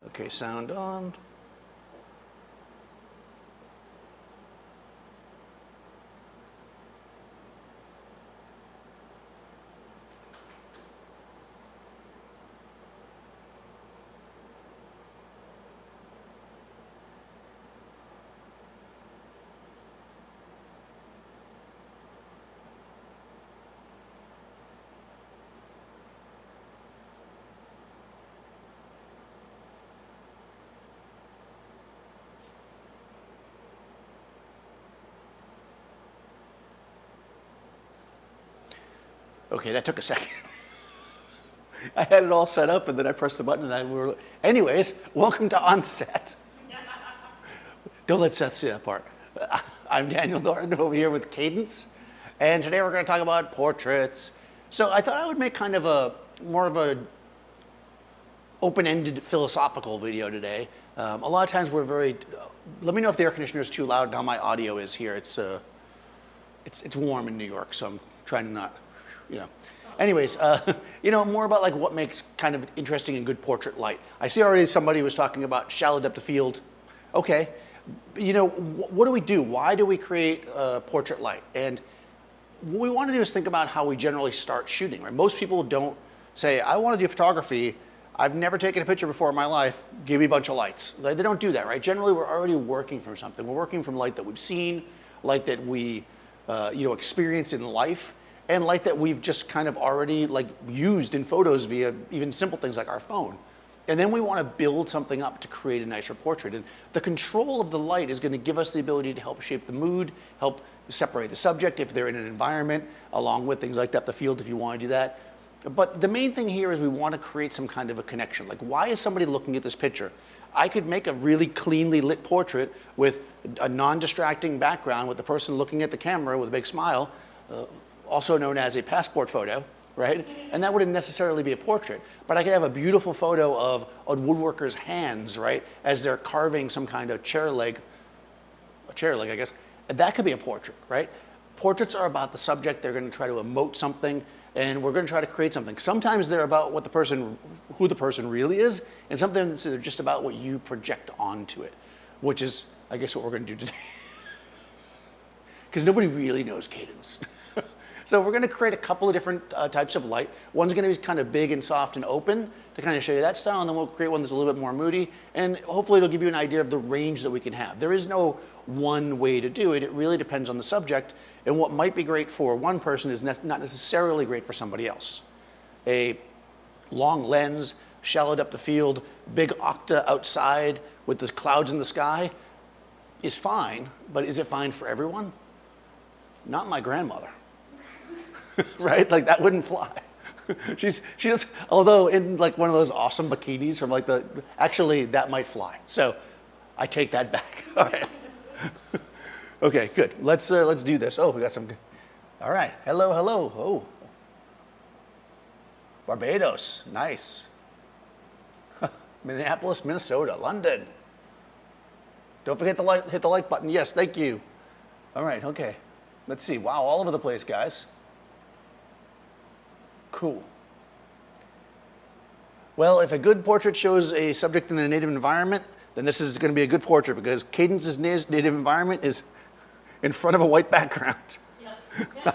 Okay, sound on. Okay, that took a second. I had it all set up and then I pressed the button and anyways, welcome to OnSet. Don't let Seth see that part. I'm Daniel Norton over here with Cadence, and today we're going to talk about portraits. So I thought I would make kind of more of a open-ended philosophical video today. A lot of times we're let me know if the air conditioner is too loud and how my audio is here. It's warm in New York, so I'm trying to not, Anyways, more about like what makes kind of interesting and good portrait light. I see already somebody was talking about shallow depth of field. Okay, what do we do? Why do we create portrait light? And what we want to do is think about how we generally start shooting, right? Most people don't say, I want to do photography. I've never taken a picture before in my life. Give me a bunch of lights. They don't do that, right? Generally, we're already working from something. We're working from light that we've seen, light that we, experience in life, and light that we've just kind of already used in photos via even simple things like our phone. And then we want to build something up to create a nicer portrait. And the control of the light is going to give us the ability to help shape the mood, help separate the subject if they're in an environment, along with things like depth of field if you want to do that. But the main thing here is we want to create some kind of a connection. Like, why is somebody looking at this picture? I could make a really cleanly lit portrait with a non-distracting background with the person looking at the camera with a big smile, also known as a passport photo, right? And that wouldn't necessarily be a portrait, but I could have a beautiful photo of a woodworker's hands, right? As they're carving some kind of chair leg, I guess. And that could be a portrait, right? Portraits are about the subject. They're going to try to emote something, and we're going to try to create something. Sometimes they're about who the person really is, and sometimes they're just about what you project onto it, which is, I guess, what we're going to do today. Because nobody really knows Cadence. So we're going to create a couple of different types of light. One's going to be kind of big and soft and open to kind of show you that style, and then we'll create one that's a little bit more moody, and hopefully it'll give you an idea of the range that we can have. There is no one way to do it. It really depends on the subject, and what might be great for one person is not necessarily great for somebody else. A long lens, shallow depth of field, big octa outside with the clouds in the sky is fine, but is it fine for everyone? Not my grandmother. Right? Like, that wouldn't fly. She just, although in like one of those awesome bikinis from like actually that might fly. So I take that back. All right. Okay, good. Let's do this. Oh, we got some, all right. Hello. Oh. Barbados, nice. Minneapolis, Minnesota, London. Don't forget to hit the like button. Yes, thank you. All right, okay. Let's see. Wow, all over the place, guys. Cool. Well, if a good portrait shows a subject in a native environment, then this is going to be a good portrait because Cadence's native environment is in front of a white background. Yes.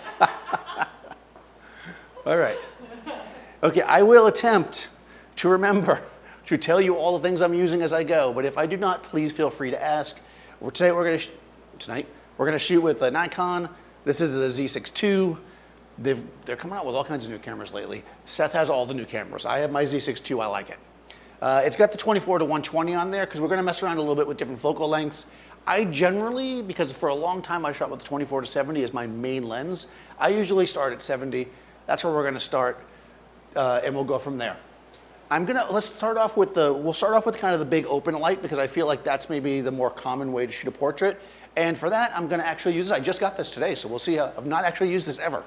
All right. Okay, I will attempt to remember to tell you all the things I'm using as I go, but if I do not, please feel free to ask. Tonight we're going to shoot with a Nikon. This is a Z6 II. They're coming out with all kinds of new cameras lately. Seth has all the new cameras. I have my Z6 II. I like it. It's got the 24 to 120 on there because we're going to mess around a little bit with different focal lengths. I generally, because for a long time I shot with the 24 to 70 as my main lens, I usually start at 70. That's where we're going to start, and we'll go from there. We'll start off with kind of the big open light because I feel like that's maybe the more common way to shoot a portrait. And for that, I'm going to actually use this. I just got this today, so we'll see. I've not actually used this ever.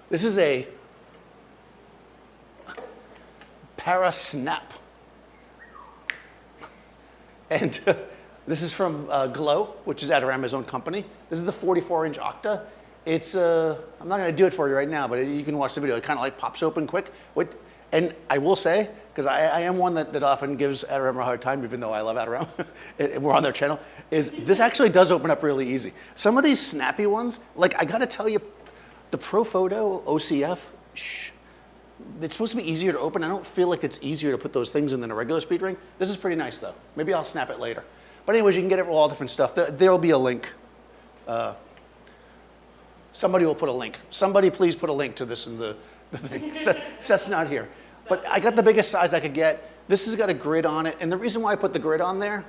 This is a Parasnap. And this is from Glow, which is Adorama's own company. This is the 44-inch octa. It's, I'm not going to do it for you right now, but you can watch the video. It kind of like pops open quick. And I will say, because I am one that often gives Adorama a hard time, even though I love Adorama, and we're on their channel, is this actually does open up really easy. Some of these snappy ones, like I gotta tell you, the ProPhoto OCF, it's supposed to be easier to open. I don't feel like it's easier to put those things in than a regular speed ring. This is pretty nice though. Maybe I'll snap it later. But anyways, you can get it with all different stuff. There'll be a link. Somebody will put a link. Somebody please put a link to this in the thing. Seth's not here. But I got the biggest size I could get. This has got a grid on it. And the reason why I put the grid on there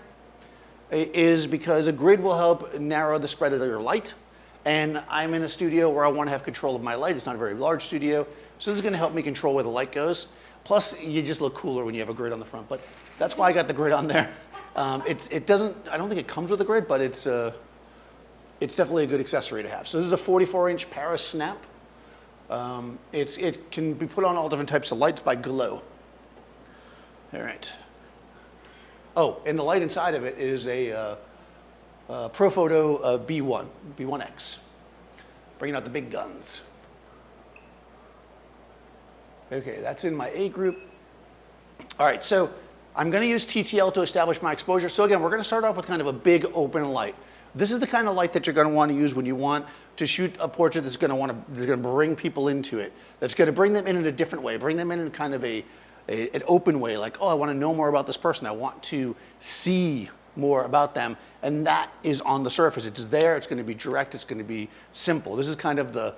is because a grid will help narrow the spread of your light. And I'm in a studio where I want to have control of my light. It's not a very large studio. So this is going to help me control where the light goes. Plus, you just look cooler when you have a grid on the front. But that's why I got the grid on there. It doesn't, I don't think it comes with a grid, but it's definitely a good accessory to have. So this is a 44-inch Paris snap. It can be put on all different types of lights by glow. All right. Oh, and the light inside of it is a ProPhoto B1X. Bringing out the big guns. Okay, that's in my A group. All right, so I'm going to use TTL to establish my exposure. So again, we're going to start off with kind of a big open light. This is the kind of light that you're going to want to use when you want to shoot a portrait that's going to bring people into it. That's going to bring them in a different way, bring them in kind of an open way, like, oh, I want to know more about this person. I want to see more about them. And that is on the surface. It's there. It's going to be direct. It's going to be simple. This is kind of the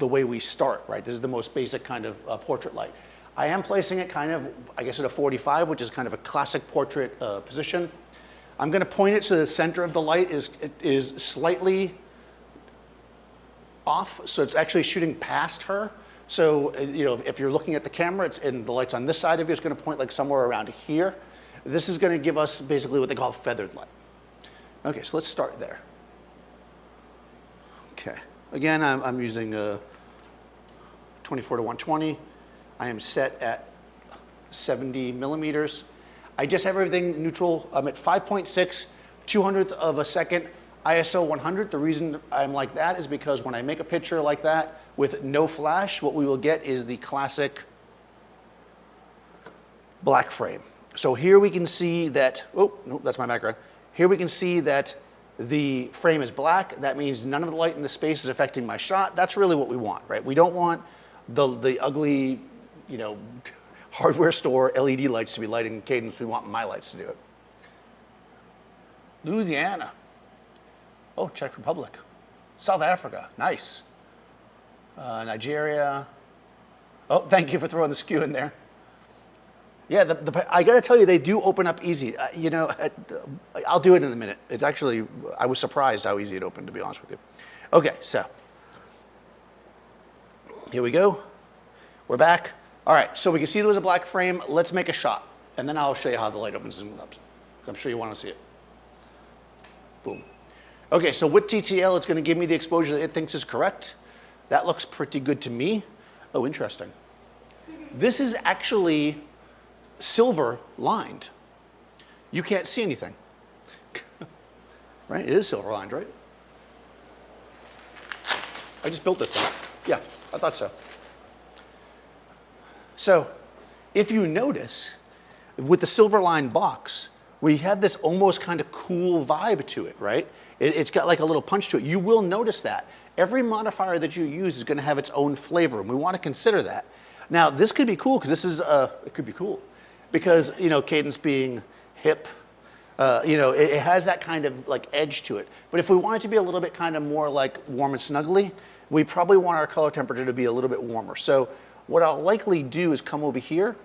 way we start, right? This is the most basic kind of portrait light. I am placing it kind of, I guess, at a 45, which is kind of a classic portrait position. I'm going to point it so the center of the light is slightly off, so it's actually shooting past her. So, you know, if you're looking at the camera and the light's on this side of you, it's going to point like somewhere around here. This is going to give us basically what they call feathered light. Okay, so let's start there. Okay, again, I'm using 24 to 120. I am set at 70 millimeters. I just have everything neutral. I'm at 5.6, 200th of a second, ISO 100. The reason I'm like that is because when I make a picture like that with no flash, what we will get is the classic black frame. So here we can see that, oh, no, that's my background. Here we can see that the frame is black. That means none of the light in the space is affecting my shot. That's really what we want, right? We don't want the ugly, you know, hardware store LED lights to be lighting Cadence. We want my lights to do it. Louisiana. Oh, Czech Republic. South Africa, nice. Nigeria. Oh, thank you for throwing the skew in there. Yeah, I got to tell you, they do open up easy. You know, I'll do it in a minute. It's actually, I was surprised how easy it opened, to be honest with you. Okay, so here we go. We're back. All right, so we can see there was a black frame. Let's make a shot, and then I'll show you how the light opens and up. I'm sure you want to see it. Boom. Okay, so with TTL, it's going to give me the exposure that it thinks is correct. That looks pretty good to me. Oh, interesting. This is actually silver lined. You can't see anything. Right? It is silver lined, right? I just built this thing. Yeah, I thought so. So if you notice, with the silver lined box, we had this almost kind of cool vibe to it, right? It's got like a little punch to it. You will notice that. Every modifier that you use is going to have its own flavor, and we want to consider that. Now, this could be cool because this is, it could be cool because, you know, Cadence being hip, you know, it has that kind of like edge to it. But if we want it to be a little bit kind of more like warm and snuggly, we probably want our color temperature to be a little bit warmer. So what I'll likely do is come over here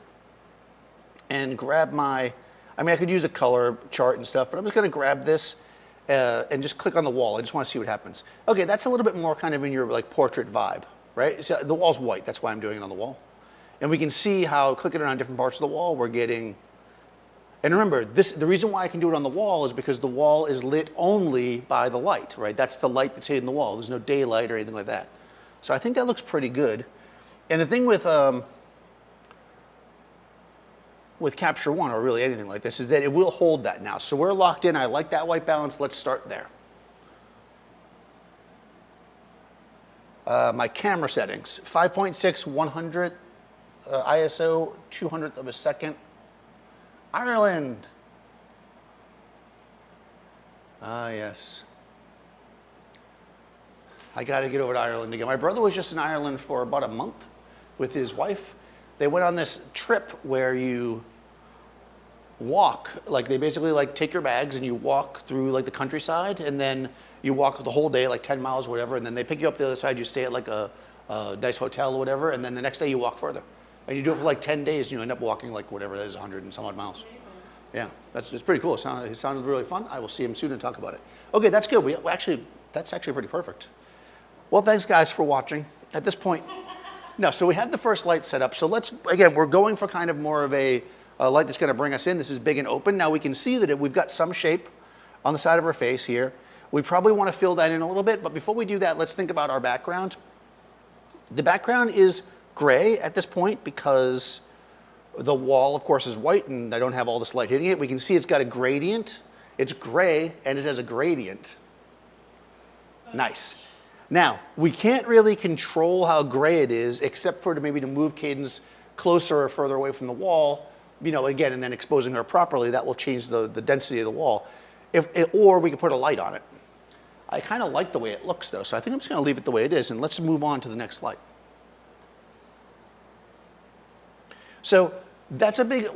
and grab my, I mean, I could use a color chart and stuff, but I'm just going to grab this and just click on the wall. I just want to see what happens. Okay, that's a little bit more kind of in your like portrait vibe, right? So the wall's white. That's why I'm doing it on the wall. And we can see how clicking around different parts of the wall, we're getting, and remember, the reason why I can do it on the wall is because the wall is lit only by the light, right? That's the light that's hitting the wall. There's no daylight or anything like that. So I think that looks pretty good. And the thing with Capture One, or really anything like this, is that it will hold that now. So we're locked in. I like that white balance. Let's start there. My camera settings, 5.6, 100. ISO 200th of a second. Ireland. Ah, yes. I got to get over to Ireland again. My brother was just in Ireland for about a month with his wife. They went on this trip where you walk, like they basically like take your bags and you walk through like the countryside, and then you walk the whole day, like 10 miles or whatever, and then they pick you up the other side. You stay at like a nice hotel or whatever, and then the next day you walk further. And you do it for like 10 days, and you end up walking like whatever that is, 100 and some odd miles. Amazing. Yeah, it's pretty cool. It sounded really fun. I will see him soon and talk about it. Okay, that's good. That's actually pretty perfect. Well, thanks guys for watching. At this point, no, so we have the first light set up. So again, we're going for kind of more of a light that's gonna bring us in. This is big and open. Now we can see that we've got some shape on the side of our face here. We probably wanna fill that in a little bit, but before we do that, let's think about our background. The background is gray at this point because the wall, of course, is white and I don't have all this light hitting it. We can see it's got a gradient. It's gray and it has a gradient. Nice. Now, we can't really control how gray it is except for maybe to move Cadence closer or further away from the wall, again, and then exposing her properly. That will change the density of the wall. Or we could put a light on it. I kind of like the way it looks though, so I think I'm just gonna leave it the way it is and let's move on to the next light. So that's a big,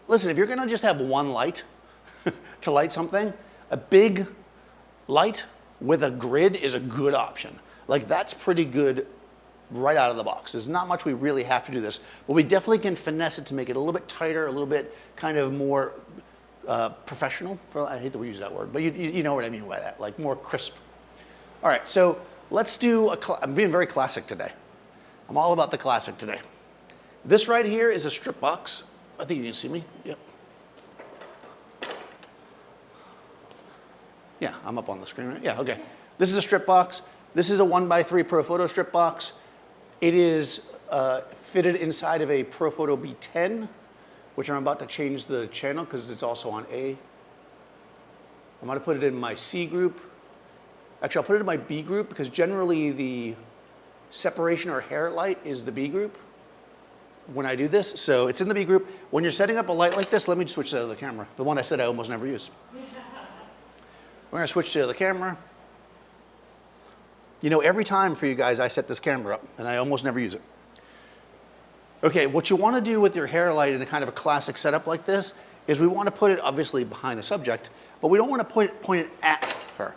listen, if you're gonna just have one light to light something, a big light with a grid is a good option. Like that's pretty good right out of the box. There's not much we really have to do this, but we definitely can finesse it to make it a little bit tighter, a little bit kind of more professional. I hate that we use that word, but you know what I mean by that, like more crisp. All right, so let's do I'm being very classic today. I'm all about the classic today. This right here is a strip box. I think you can see me. Yep. Yeah, I'm up on the screen, right? Yeah, okay. This is a strip box. This is a 1x3 ProPhoto strip box. It is fitted inside of a ProPhoto B10, which I'm about to change the channel because it's also on A. I'm gonna put it in my C group. Actually, I'll put it in my B group because generally the separation or hair light is the B group when I do this. So it's in the B group. When you're setting up a light like this, let me switch that to the camera. The one I said I almost never use. We're gonna switch to the camera. Every time for you guys, I set this camera up and I almost never use it. Okay, what you wanna do with your hair light in a kind of a classic setup like this is we wanna put it obviously behind the subject, but we don't wanna point it at her.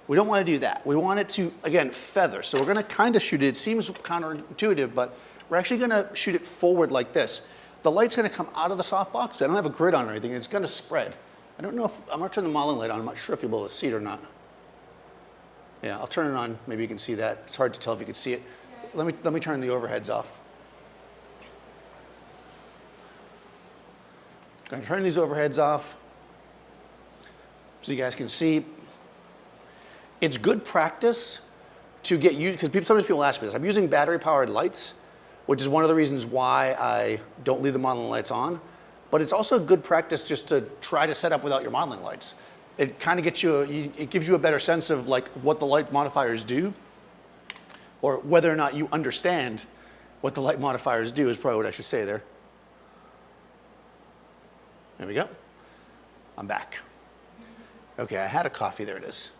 We don't wanna do that. We want it to, again, feather. So we're gonna kind of shoot it. It seems counterintuitive, but we're actually gonna shoot it forward like this. The light's gonna come out of the softbox. I don't have a grid on or anything. It's gonna spread. I don't know if, I'm gonna turn the modeling light on. I'm not sure if you'll be able to see it or not. Yeah, I'll turn it on. Maybe you can see that. It's hard to tell if you can see it. Let me turn the overheads off. Gonna turn these overheads off so you guys can see. It's good practice to get used, because sometimes people ask me this. I'm using battery-powered lights, which is one of the reasons why I don't leave the modeling lights on. But it's also good practice just to try to set up without your modeling lights. It kind of gets it gives you a better sense of like what the light modifiers do, or whether or not you understand what the light modifiers do is probably what I should say there. There we go. I'm back. Okay, I had a coffee. There it is.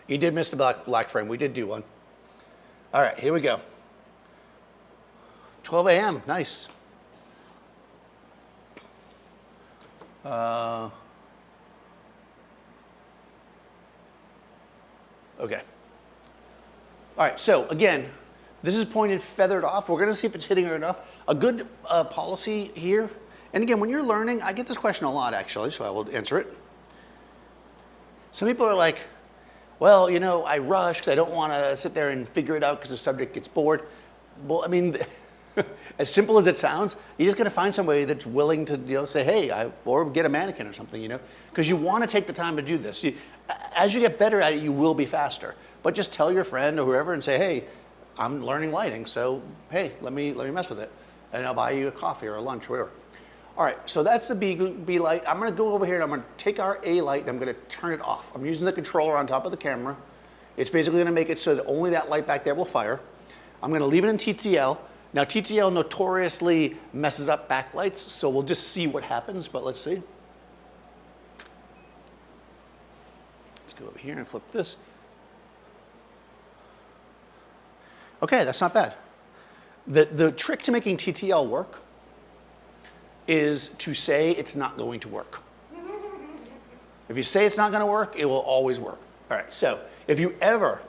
You did miss the black frame. We did do one. All right, here we go. 12 a.m., nice. Okay. All right, so again, this is pointed feathered off. We're gonna see if it's hitting her enough. A good policy here, and again, when you're learning, I get this question a lot actually, so I will answer it. Some people are like, well, I rush because I don't want to sit there and figure it out because the subject gets bored. Well, I mean, as simple as it sounds, you just got to find somebody that's willing to, say, hey, or get a mannequin or something, because you want to take the time to do this. As you get better at it, you will be faster. But just tell your friend or whoever and say, hey, I'm learning lighting, so hey, let me mess with it, and I'll buy you a coffee or a lunch or whatever. All right, so that's the B light. I'm gonna go over here and I'm gonna take our A light and I'm gonna turn it off. I'm using the controller on top of the camera It's basically going to make it so that only that light back there will fire. I'm going to leave it in TTL. Now TTL notoriously messes up backlights, so we'll just see what happens, but let's see. Let's go over here and flip this. Okay, that's not bad. The trick to making TTL work is to say it's not going to work. If you say it's not going to work, it will always work. All right, so if you ever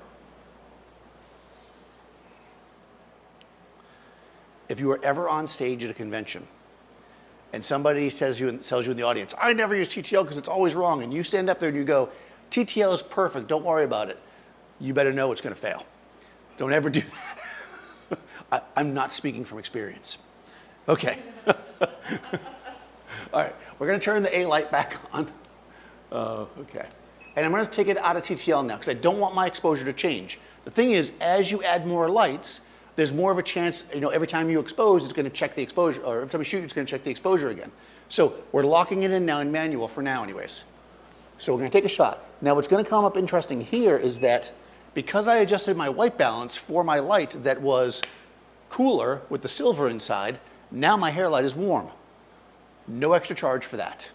on stage at a convention and somebody tells you in the audience, I never use TTL because it's always wrong, and you stand up there and you go, TTL is perfect, don't worry about it, you better know it's going to fail. Don't ever do that. I'm not speaking from experience. Okay. All right, we're going to turn the A light back on. Okay. And I'm going to take it out of TTL now because I don't want my exposure to change. The thing is, as you add more lights, there's more of a chance, every time you expose, it's going to check the exposure, or every time you shoot, it's going to check the exposure again. So we're locking it in now in manual for now anyways. So we're going to take a shot. Now what's going to come up interesting here is that because I adjusted my white balance for my light that was cooler with the silver inside, now my hair light is warm. No extra charge for that.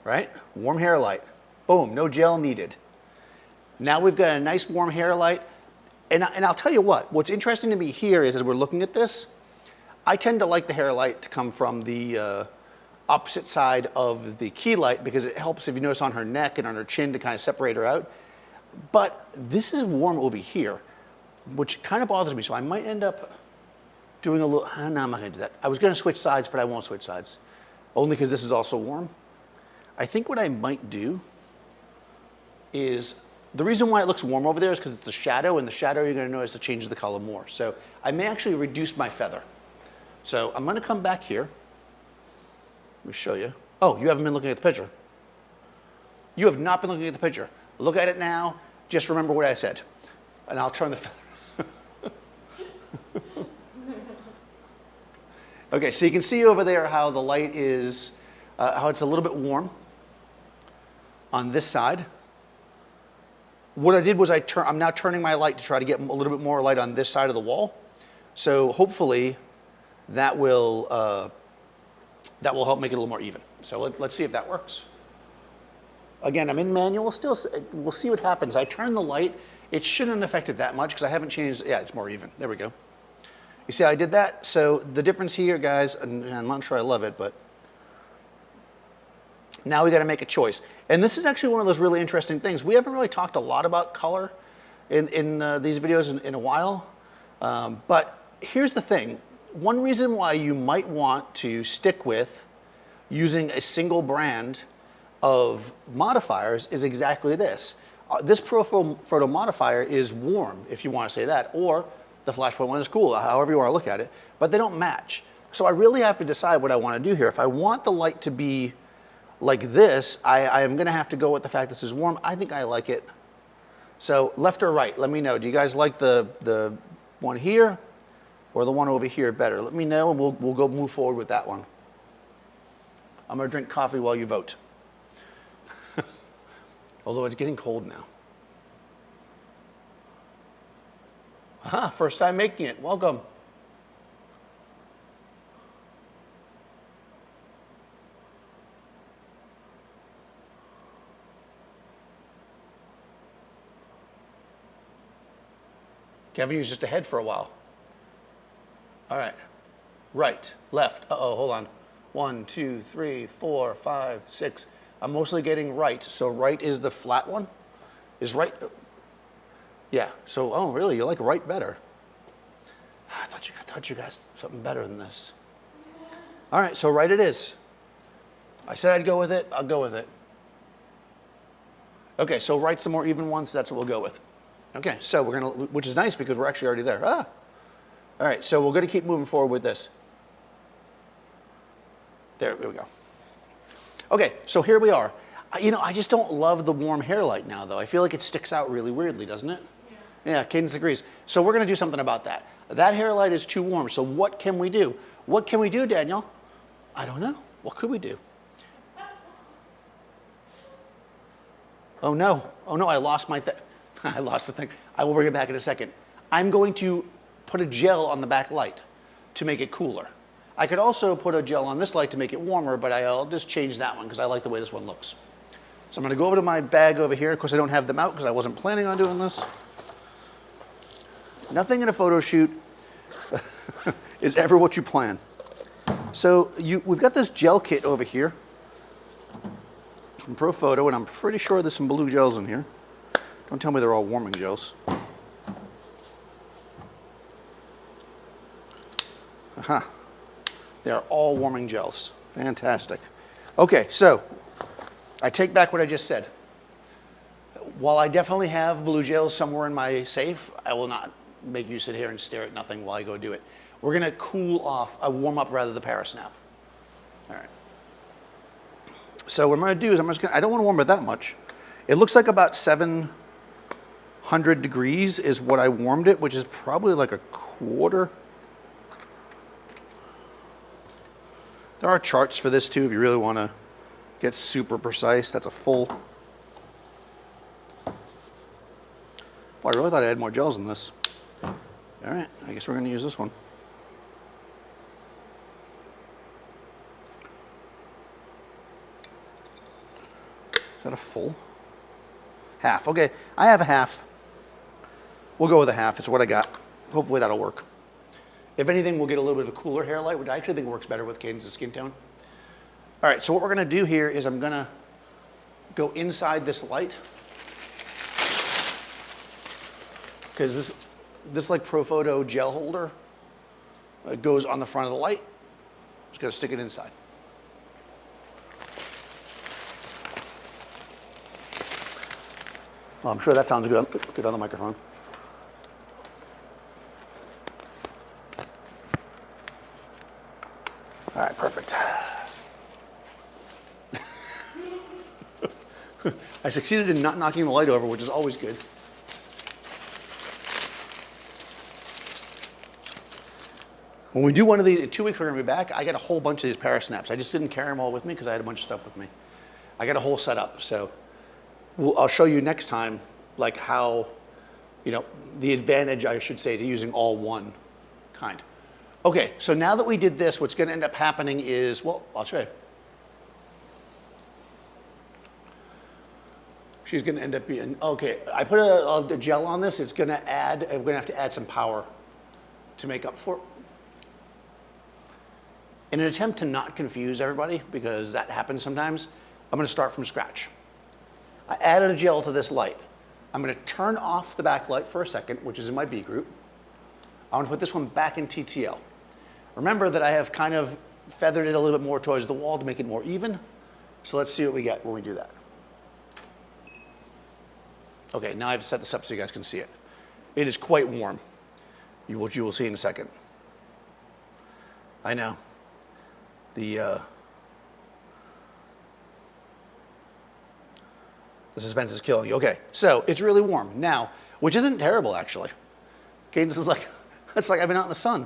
Right? Warm hair light. Boom, no gel needed. Now we've got a nice warm hair light. And I'll tell you what's interesting to me here is as we're looking at this, I tend to like the hair light to come from the opposite side of the key light because it helps, if you notice, on her neck and on her chin to kind of separate her out. But this is warm over here, which kind of bothers me. So I might end up doing a little, no, I'm not going to do that. I was going to switch sides, but I won't switch sides. Only because this is also warm. I think what I might do is, the reason why it looks warm over there is because it's a shadow, and the shadow you're going to notice it changes the color more. So I may actually reduce my feather. So I'm going to come back here. Let me show you. Oh, you haven't been looking at the picture. You have not been looking at the picture. Look at it now. Just remember what I said. And I'll turn the feather. Okay, so you can see over there how the light is, how it's a little bit warm on this side. What I did was I'm now turning my light to try to get a little bit more light on this side of the wall. So hopefully that will help make it a little more even. So let's see if that works. Again, I'm in manual still. We'll see what happens. I turn the light. It shouldn't affect it that much because I haven't changed. Yeah, it's more even. There we go. You see how I did that? So the difference here, guys, and I'm not sure I love it, but now we got to make a choice. And this is actually one of those really interesting things. We haven't really talked a lot about color in these videos in a while. But here's the thing. One reason why you might want to stick with using a single brand of modifiers is exactly this. This photo modifier is warm, if you want to say that, or the flashpoint one is cool, however you want to look at it, but they don't match. So I really have to decide what I want to do here. If I want the light to be like this, I am going to have to go with the fact this is warm. I think I like it. So left or right, let me know. Do you guys like the one here or the one over here better? Let me know and we'll go move forward with that one. I'm going to drink coffee while you vote. Although it's getting cold now. Aha, first time making it. Welcome. Kevin, was just ahead for a while. All right. Right, left. Uh-oh, hold on. 1, 2, 3, 4, 5, 6. I'm mostly getting right. So right is the flat one? Is right? Yeah. So, oh, really? You like right better? I thought you guys something better than this. All right, so right it is. I said I'd go with it. I'll go with it. Okay, so right's the more even one, so that's what we'll go with. Okay, so we're going to, which is nice because we're actually already there. Ah. All right, so we're going to keep moving forward with this. There we go. Okay, so here we are. I just don't love the warm hair light now, though. I feel like it sticks out really weirdly, doesn't it? Yeah, Cadence agrees. So we're going to do something about that. That hair light is too warm, so what can we do? What can we do, Daniel? I don't know. What could we do? Oh no, I lost my I lost the thing. I will bring it back in a second. I'm going to put a gel on the back light to make it cooler. I could also put a gel on this light to make it warmer, but I'll just change that one because I like the way this one looks. So I'm going to go over to my bag over here. Of course, I don't have them out because I wasn't planning on doing this. Nothing in a photo shoot is ever what you plan. So we've got this gel kit over here from Pro Photo, and I'm pretty sure there's some blue gels in here. Don't tell me they're all warming gels. Aha. They are all warming gels. Fantastic. Okay, so I take back what I just said. While I definitely have blue gels somewhere in my safe, I will not make you sit here and stare at nothing while I go do it. We're going to cool off, warm up rather the Parasnap. All right. So what I'm going to do is I don't want to warm it that much. It looks like about 700 degrees is what I warmed it, which is probably like a quarter. There are charts for this too if you really want to get super precise. That's a full. Well, I really thought I had more gels in this. All right, I guess we're going to use this one. Is that a full? Half. Okay, I have a half. We'll go with a half. It's what I got. Hopefully that'll work. If anything, we'll get a little bit of a cooler hair light, which I actually think works better with Cadence's skin tone. All right, so what we're going to do here is I'm going to go inside this light. Because this like Pro Photo gel holder goes on the front of the light. Just got to stick it inside. Well, I'm sure that sounds good on the microphone. All right, perfect. I succeeded in not knocking the light over, which is always good. When we do one of these, in 2 weeks we're going to be back, I got a whole bunch of these Parasnaps. I just didn't carry them all with me because I had a bunch of stuff with me. I got a whole setup, so I'll show you next time, like how, the advantage, I should say, to using all one kind. Okay, so now that we did this, what's going to end up happening is, well, I'll show you. She's going to end up being, okay, I put a gel on this. It's going to add, we're going to have to add some power to make up for it. In an attempt to not confuse everybody, because that happens sometimes, I'm going to start from scratch. I added a gel to this light. I'm going to turn off the backlight for a second, which is in my B group. I want to put this one back in TTL. Remember that I have kind of feathered it a little bit more towards the wall to make it more even. So let's see what we get when we do that. Okay, now I've set this up so you guys can see it. It is quite warm, which you will see in a second. I know. The suspense is killing you. Okay, so it's really warm now, which isn't terrible actually. Cadence is like, it's like I've been out in the sun.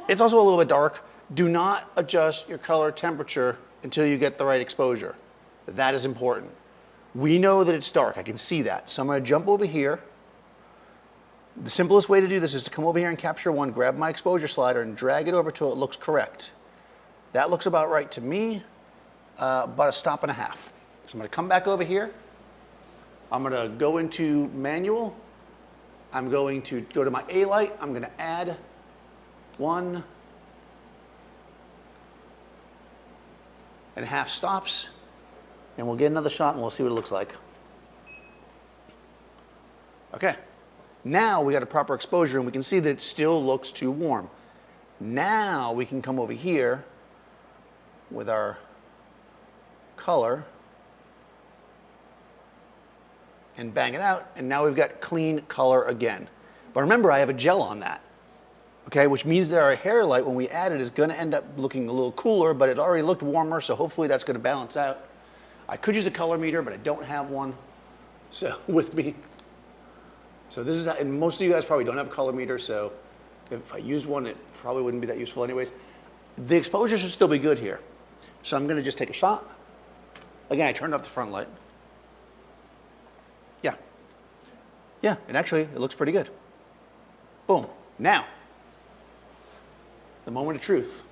It's also a little bit dark. Do not adjust your color temperature until you get the right exposure. That is important. We know that it's dark. I can see that. So I'm going to jump over here. The simplest way to do this is to come over here and capture one, grab my exposure slider, and drag it over till it looks correct. That looks about right to me, about a stop and a half. So I'm going to come back over here. I'm going to go into manual. I'm going to go to my A light. I'm going to add 1.5 stops. And we'll get another shot and we'll see what it looks like. Okay. Now we got a proper exposure and we can see that it still looks too warm. Now we can come over here with our color and bang it out, and now we've got clean color again. But remember, I have a gel on that, okay, which means that our hair light, when we add it, is going to end up looking a little cooler, but it already looked warmer, so hopefully that's going to balance out. I could use a color meter, but I don't have one with me. So this is, and most of you guys probably don't have a color meter, so if I used one, it probably wouldn't be that useful anyways. The exposure should still be good here. So I'm going to just take a shot. Again, I turned off the front light. Yeah, and actually, it looks pretty good. Boom. Now, the moment of truth.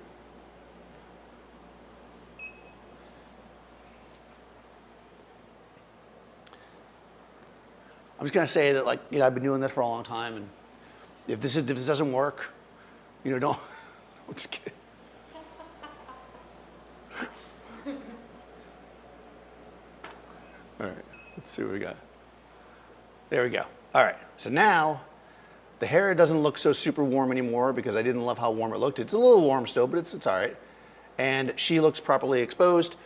I'm just gonna say that, like, you know, I've been doing this for a long time, and if this doesn't work, you know, don't. I'm just kidding. All right, let's see what we got. There we go. All right, so now the hair doesn't look so super warm anymore because I didn't love how warm it looked. It's a little warm still, but it's all right. And she looks properly exposed.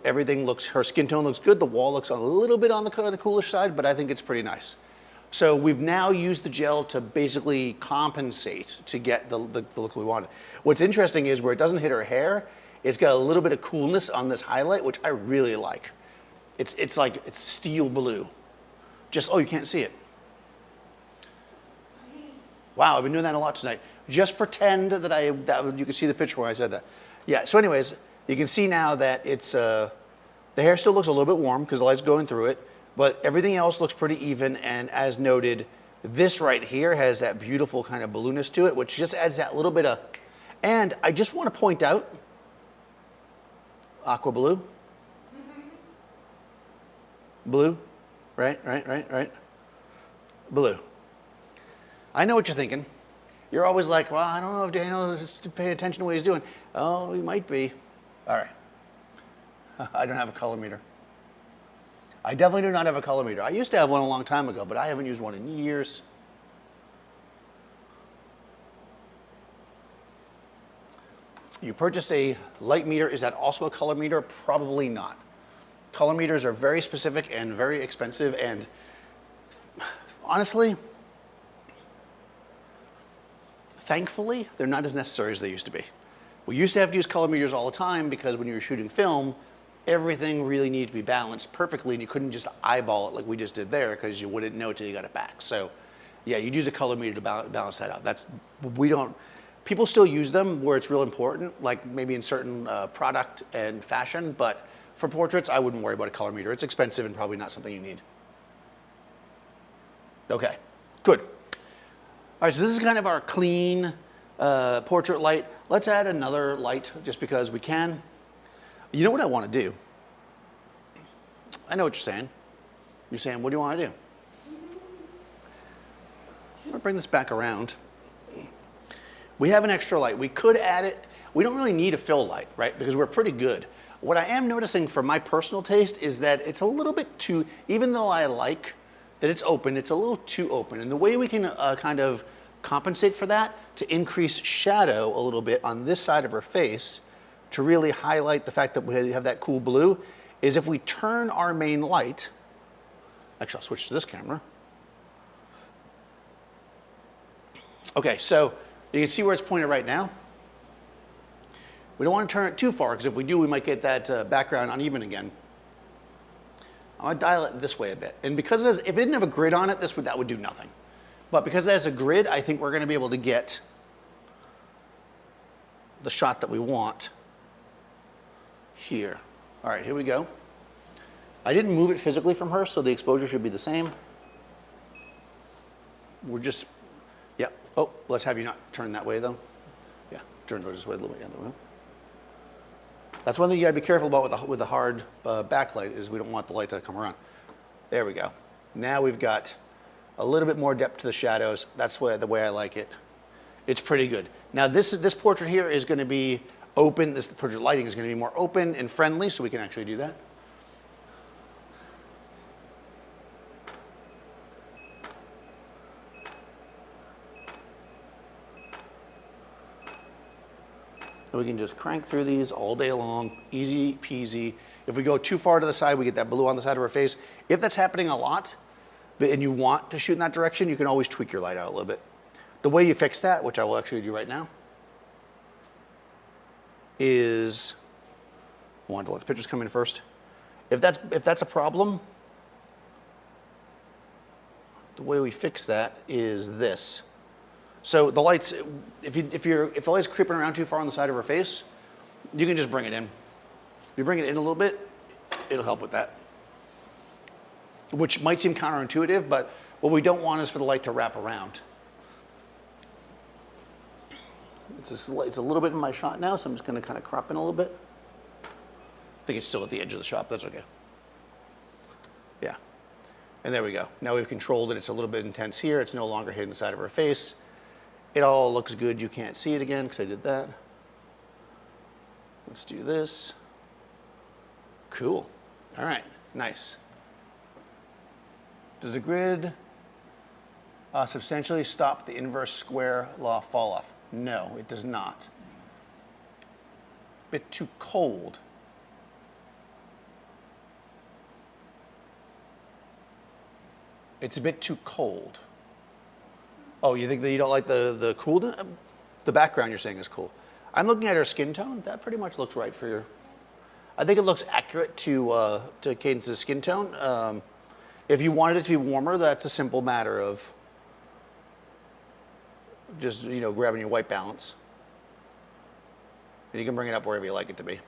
Everything looks, her skin tone looks good. The wall looks a little bit on the kind of coolish side, but I think it's pretty nice. So we've now used the gel to basically compensate to get the look we wanted. What's interesting is where it doesn't hit her hair, it's got a little bit of coolness on this highlight, which I really like. It's like, it's steel blue. Just, oh, you can't see it. Wow, I've been doing that a lot tonight. Just pretend that you can see the picture when I said that. Yeah, so anyways, you can see now that it's, the hair still looks a little bit warm because the light's going through it, but everything else looks pretty even, and as noted, this right here has that beautiful kind of blueness to it, which just adds that little bit of, and I just want to point out, aqua blue, blue, right, blue. I know what you're thinking. You're always like, well, I don't know if Daniel is paying attention to what he's doing. Oh, he might be. All right. I don't have a color meter. I definitely do not have a color meter. I used to have one a long time ago, but I haven't used one in years. You purchased a light meter. Is that also a color meter? Probably not. Color meters are very specific and very expensive, and honestly, thankfully, they're not as necessary as they used to be. We used to have to use color meters all the time because when you were shooting film, everything really needed to be balanced perfectly, and you couldn't just eyeball it like we just did there because you wouldn't know till you got it back. So yeah, you'd use a color meter to balance that out. People still use them where it's real important, like maybe in certain product and fashion, but for portraits, I wouldn't worry about a color meter. It's expensive and probably not something you need. Okay, good. All right, so this is kind of our clean portrait light. Let's add another light just because we can. You know what I want to do? I know what you're saying. You're saying, what do you want to do? I'm going to bring this back around. We have an extra light. We could add it. We don't really need a fill light, right? Because we're pretty good. What I am noticing for my personal taste is that it's a little bit too, even though I like that it's open, it's a little too open. And the way we can kind of compensate for that, to increase shadow a little bit on this side of her face, to really highlight the fact that we have that cool blue, is if we turn our main light, actually I'll switch to this camera. Okay, so you can see where it's pointed right now. We don't want to turn it too far because if we do, we might get that background uneven again. I'm going to dial it this way a bit. And because if it didn't have a grid on it, that would do nothing. But because it has a grid, I think we're going to be able to get the shot that we want here. All right, here we go. I didn't move it physically from her, so the exposure should be the same. We're just, yeah. Oh, let's have you not turn that way though. Yeah, turn this way a little bit. Yeah, that's one thing you gotta be careful about with the hard backlight is we don't want the light to come around. There we go. Now we've got a little bit more depth to the shadows. That's the way I like it. It's pretty good. Now this portrait here is gonna be open. This portrait lighting is gonna be more open and friendly, so we can actually do that. And we can just crank through these all day long, easy peasy. If we go too far to the side, we get that blue on the side of our face. If that's happening a lot, and you want to shoot in that direction, you can always tweak your light out a little bit. The way you fix that, which I will actually do right now, is, I want to let the pictures come in first. If that's a problem, the way we fix that is this. So the lights, if the light's creeping around too far on the side of her face, you can just bring it in. If you bring it in a little bit, it'll help with that. Which might seem counterintuitive, but What we don't want is for the light to wrap around. It's a little bit in my shot now, so I'm just going to kind of crop in a little bit. I think it's still at the edge of the shot. That's okay. Yeah. And there we go. Now we've controlled it. It's a little bit intense here. It's no longer hitting the side of her face. It all looks good. You can't see it again because I did that. Let's do this. Cool. All right. Nice. Does the grid substantially stop the inverse square law fall off? No, it does not. Bit too cold. It's a bit too cold. Oh, you think that you don't like the coolness? The background you're saying is cool. I'm looking at her skin tone. That pretty much looks right for your. I think it looks accurate to Cadence's skin tone. If you wanted it to be warmer, that's a simple matter of just, you know, grabbing your white balance. And you can bring it up wherever you like it to be.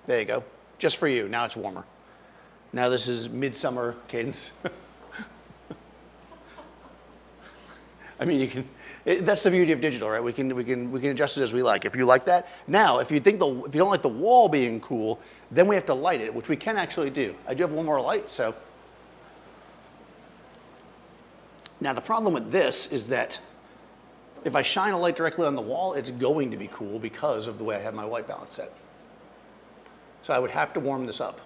There you go. Just for you. Now it's warmer. Now this is midsummer Cadence. I mean, you can. That's the beauty of digital, right? We can adjust it as we like. If you like that, now if you don't like the wall being cool, then we have to light it, which we can actually do. I do have one more light, so. Now the problem with this is that if I shine a light directly on the wall, it's going to be cool because of the way I have my white balance set. So I would have to warm this up,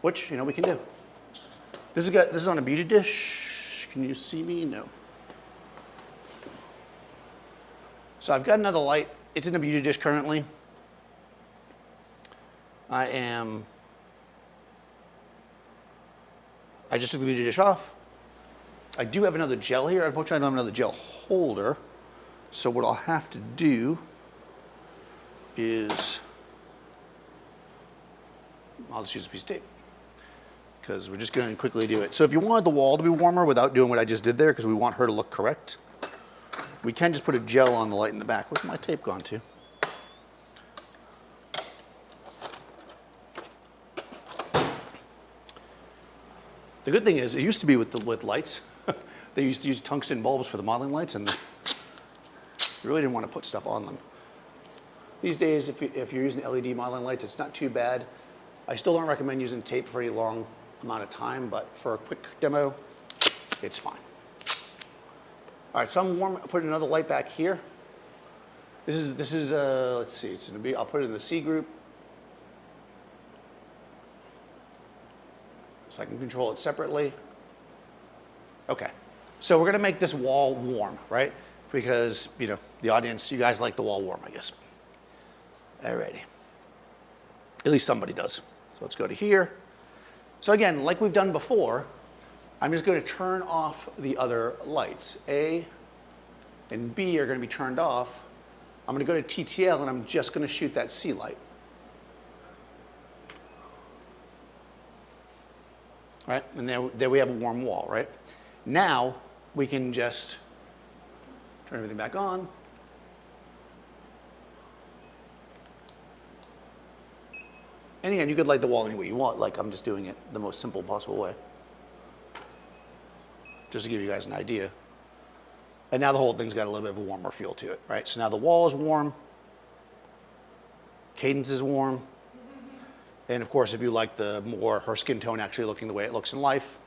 which, you know, we can do. This is on a beauty dish. Can you see me? No. So I've got another light. It's in a beauty dish currently. I just took the beauty dish off. I do have another gel here. Unfortunately, I don't have another gel holder. So what I'll have to do is, I'll just use a piece of tape because we're just going to quickly do it. So if you wanted the wall to be warmer without doing what I just did there, because we want her to look correct, we can just put a gel on the light in the back. Where's my tape gone to? The good thing is, it used to be with lights. They used to use tungsten bulbs for the modeling lights, and really didn't want to put stuff on them. These days, if you're using LED modeling lights, it's not too bad. I still don't recommend using tape for any long amount of time, but for a quick demo, it's fine. All right, so I'm putting another light back here. This is let's see, it's gonna be, I'll put it in the C group. So I can control it separately. Okay, so we're gonna make this wall warm, right? Because, you know, the audience, you guys like the wall warm, I guess. Alrighty. At least somebody does. So let's go to here. So again, like we've done before, I'm just going to turn off the other lights. A and B are going to be turned off. I'm going to go to TTL and I'm just going to shoot that C light. Right? And there we have a warm wall, right? Now we can just turn everything back on. And again, you could light the wall any way you want, like I'm just doing it the most simple possible way. Just to give you guys an idea. And now the whole thing's got a little bit of a warmer feel to it, right? So now the wall is warm. Cadence is warm. And of course, if you like the more her skin tone actually looking the way it looks in life,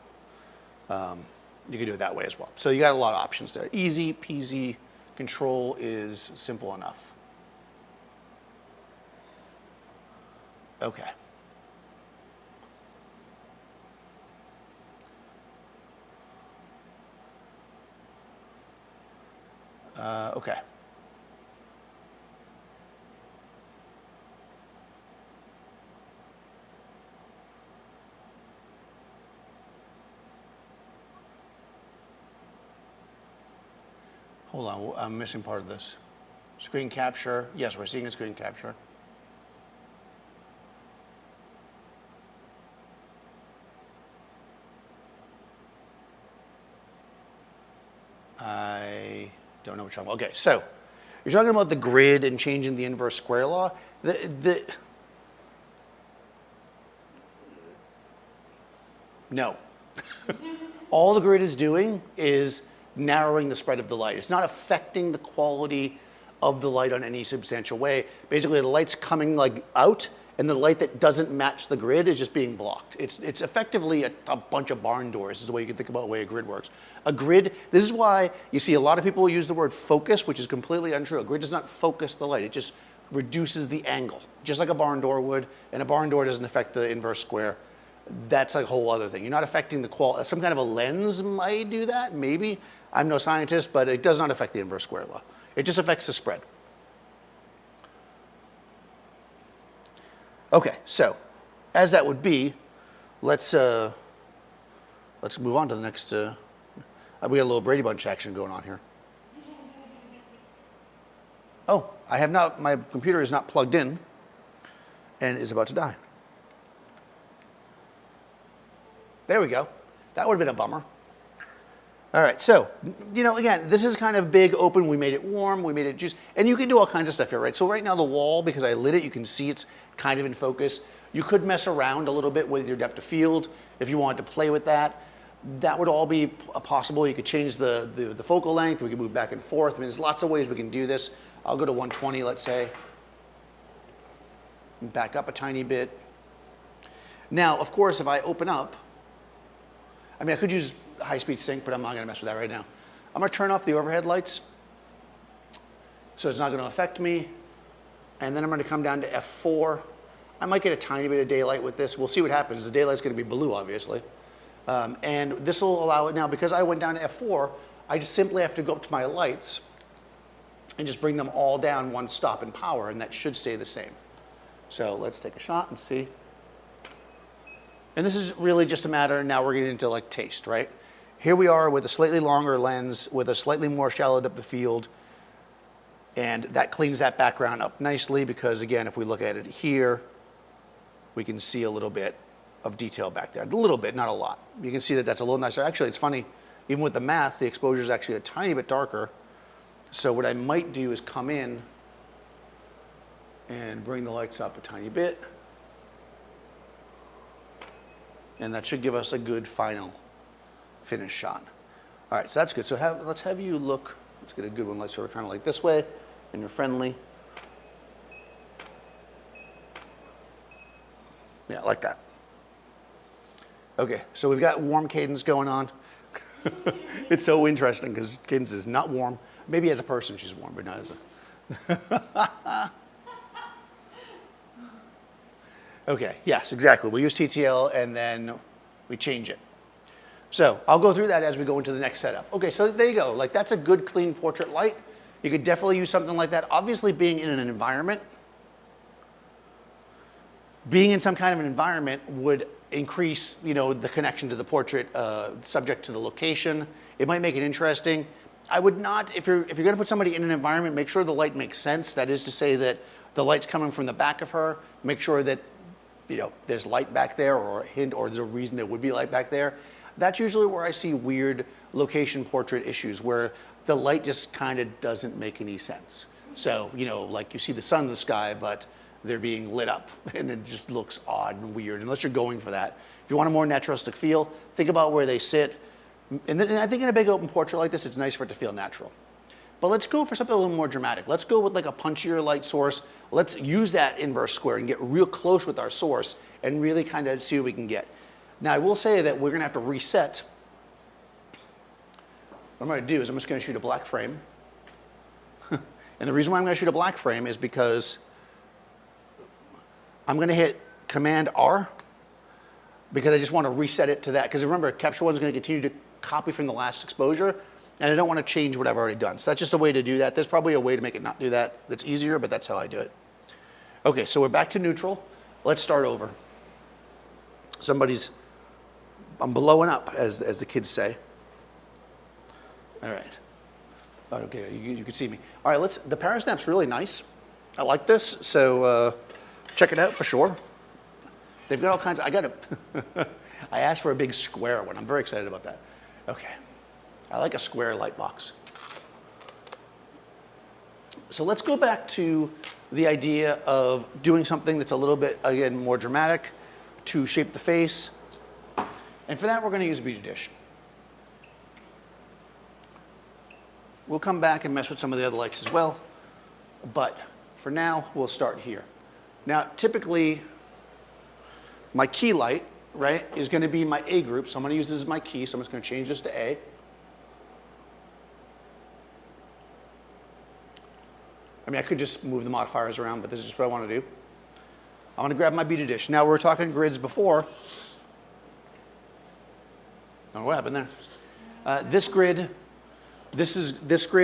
you can do it that way as well. So you got a lot of options there. Easy peasy, control is simple enough. Okay. Okay. Hold on, I'm missing part of this. Screen capture. Yes, we're seeing a screen capture. I don't know what you're talking about. Okay, so you're talking about the grid and changing the inverse square law. No. All the grid is doing is narrowing the spread of the light. It's not affecting the quality of the light on any substantial way. Basically, the light's coming like out, and the light that doesn't match the grid is just being blocked. It's effectively a bunch of barn doors is the way you can think about the way a grid works. A grid, this is why you see a lot of people use the word focus, which is completely untrue. A grid does not focus the light. It just reduces the angle, just like a barn door would, and a barn door doesn't affect the inverse square. That's a whole other thing. You're not affecting the quality. Some kind of a lens might do that, maybe. I'm no scientist, but it does not affect the inverse square law. It just affects the spread. Okay, so as that would be, let's move on to the next. We got a little Brady Bunch action going on here. Oh, I have not. My computer is not plugged in, and is about to die. There we go. That would have been a bummer. All right, so, again, this is kind of big, open. We made it warm, we made it juice. And you can do all kinds of stuff here, right? So right now the wall, because I lit it, you can see it's kind of in focus. You could mess around a little bit with your depth of field if you wanted to play with that. That would all be possible. You could change the focal length. We could move back and forth. I mean, there's lots of ways we can do this. I'll go to 120, let's say. And back up a tiny bit. Now, of course, if I open up, I mean, I could use high-speed sync, but I'm not going to mess with that right now. I'm going to turn off the overhead lights, so it's not going to affect me. And then I'm going to come down to F4. I might get a tiny bit of daylight with this. We'll see what happens. The daylight's going to be blue, obviously. And this will allow it now, because I went down to F4, I just simply have to go up to my lights and just bring them all down one stop in power, and that should stay the same. So let's take a shot and see. And this is really just a matter, now we're getting into like taste, right? Here we are with a slightly longer lens, with a slightly more shallow depth of field, and that cleans that background up nicely, because again, if we look at it here, we can see a little bit of detail back there. A little bit, not a lot. You can see that that's a little nicer. Actually, it's funny, even with the math, the exposure is actually a tiny bit darker. So what I might do is come in and bring the lights up a tiny bit. And that should give us a good final finish shot. All right, so that's good. So let's have you look. Let's get a good one, like sort of kind of like this way, and you're friendly. Yeah, like that. Okay, so we've got warm Cadence going on. It's so interesting because Cadence is not warm. Maybe as a person she's warm, but not as a... Okay, yes, exactly. We use TTL and then we change it. So I'll go through that as we go into the next setup. Okay, so there you go. Like, that's a good, clean portrait light. You could definitely use something like that. Obviously, being in an environment, being in some kind of an environment would increase, the connection to the portrait, subject to the location. It might make it interesting. I would not, if you're going to put somebody in an environment, make sure the light makes sense. That is to say that the light's coming from the back of her. Make sure that there's light back there, or a hint, or there's a reason there would be light back there. That's usually where I see weird location portrait issues, where the light just kind of doesn't make any sense. So, like you see the sun in the sky, but they're being lit up, and it just looks odd and weird, unless you're going for that. If you want a more naturalistic feel, think about where they sit. And I think in a big open portrait like this, it's nice for it to feel natural. But let's go for something a little more dramatic. Let's go with like a punchier light source. Let's use that inverse square and get real close with our source and really kind of see what we can get. Now, I will say that we're going to have to reset. What I'm going to do is I'm just going to shoot a black frame. And the reason why I'm going to shoot a black frame is because I'm going to hit Command R, because I just want to reset it to that. Because remember, Capture 1 is going to continue to copy from the last exposure, and I don't want to change what I've already done. So that's just a way to do that. There's probably a way to make it not do that that's easier, but that's how I do it. Okay, so we're back to neutral. Let's start over. I'm blowing up, as the kids say. All right. Okay, you can see me. All right, the Parasnap's really nice. I like this, so check it out for sure. They've got all kinds of, I asked for a big square one. I'm very excited about that. Okay, I like a square light box. So let's go back to the idea of doing something that's a little bit, again, more dramatic to shape the face. And for that, we're going to use a Beauty Dish. we'll come back and mess with some of the other lights as well. But for now, we'll start here. Now, typically, my key light, right, is going to be my A group. So I'm going to use this as my key. So I'm just going to change this to A. I mean, I could just move the modifiers around, but this is just what I want to do. I want to grab my beaded dish. Now, we were talking grids before. I don't know what happened there. This grid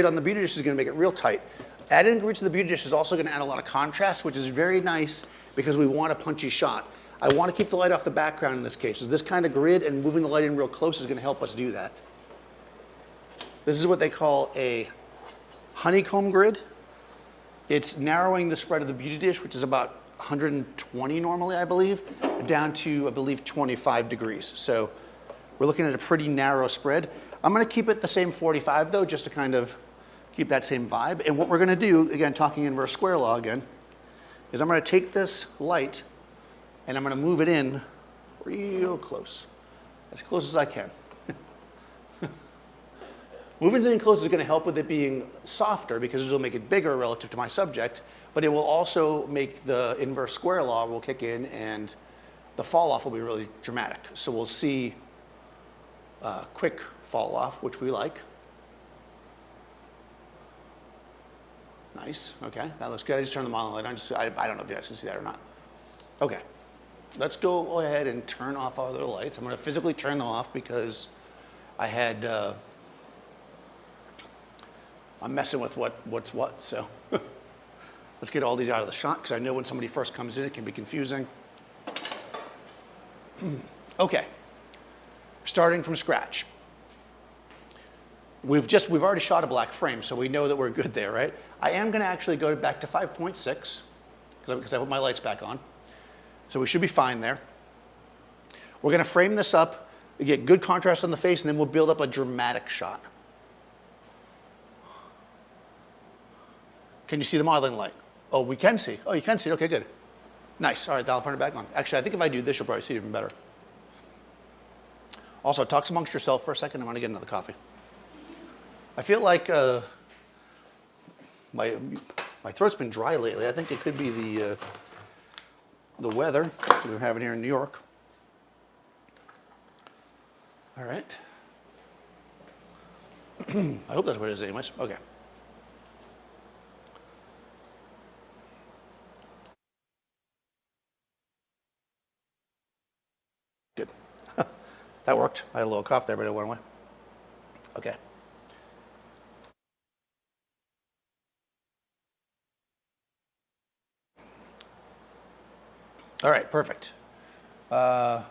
on the beaded dish is going to make it real tight. Adding the grid to the beaded dish is also going to add a lot of contrast, which is very nice because we want a punchy shot. I want to keep the light off the background in this case. So this kind of grid and moving the light in real close is going to help us do that. This is what they call a honeycomb grid. It's narrowing the spread of the beauty dish, which is about 120 normally, I believe, down to, I believe, 25 degrees. So we're looking at a pretty narrow spread. I'm going to keep it the same 45, though, just to kind of keep that same vibe. And what we're going to do, again, talking inverse square law again, is I'm going to take this light and I'm going to move it in real close as I can. Moving it in close is going to help with it being softer because it will make it bigger relative to my subject, but it will also make the inverse square law will kick in and the fall off will be really dramatic. So we'll see quick fall off, which we like. Nice, okay, that looks good. I just turned the modeling light on. I don't know if you guys can see that or not. Okay, let's go ahead and turn off our other lights. I'm going to physically turn them off because I had, I'm messing with what's what, so. Let's get all these out of the shot because I know when somebody first comes in, it can be confusing. Okay, starting from scratch. We've already shot a black frame, so we know that we're good there, right? I am going to actually go back to 5.6 because I put my lights back on. So we should be fine there. We're going to frame this up, get good contrast on the face, and then we'll build up a dramatic shot. Can you see the modeling light? Oh, we can see. Oh, you can see it. Okay, good. Nice. All right, then I'll turn it back on. Actually, I think if I do this, you'll probably see it even better. Also, talk amongst yourself for a second. I'm going to get another coffee. I feel like my throat's been dry lately. I think it could be the weather we're having here in New York. All right. I hope that's what it is anyways. Okay. Good. That worked. I had a little cough there, but it went away. Okay. All right, perfect. Am